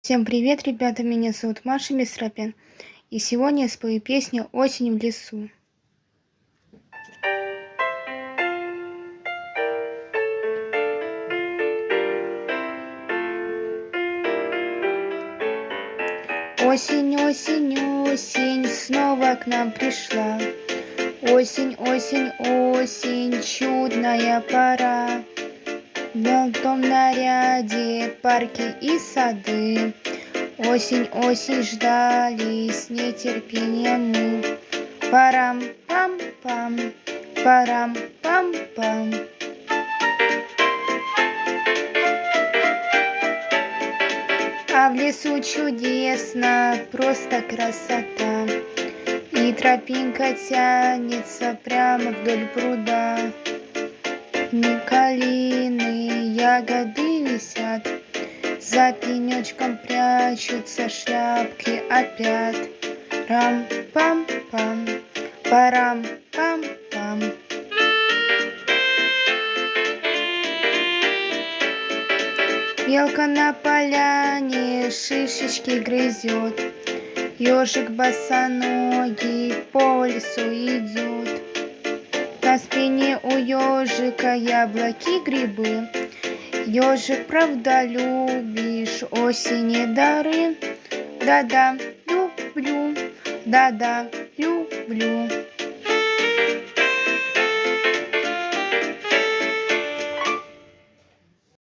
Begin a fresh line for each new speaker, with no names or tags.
Всем привет, ребята! Меня зовут Маша Бестрапян, и сегодня я спою песню «Осень в лесу». Осень, осень, осень снова к нам пришла. Осень, осень, осень, чудная пора. В том наряде парки и сады. Осень, осень ждали с нетерпением мы. Парам-пам-пам, парам-пам-пам. А в лесу чудесно, просто красота. И тропинка тянется прямо вдоль пруда. Калины, ягоды висят, за пенечком прячутся шляпки опять. Рам-пам-пам, парам-пам-пам. Белка на поляне шишечки грызет, ежик босоногий по лесу идет. На спине у ежика яблоки, грибы. Ежик, правда, любишь осени дары? Да-да, люблю, да-да, люблю.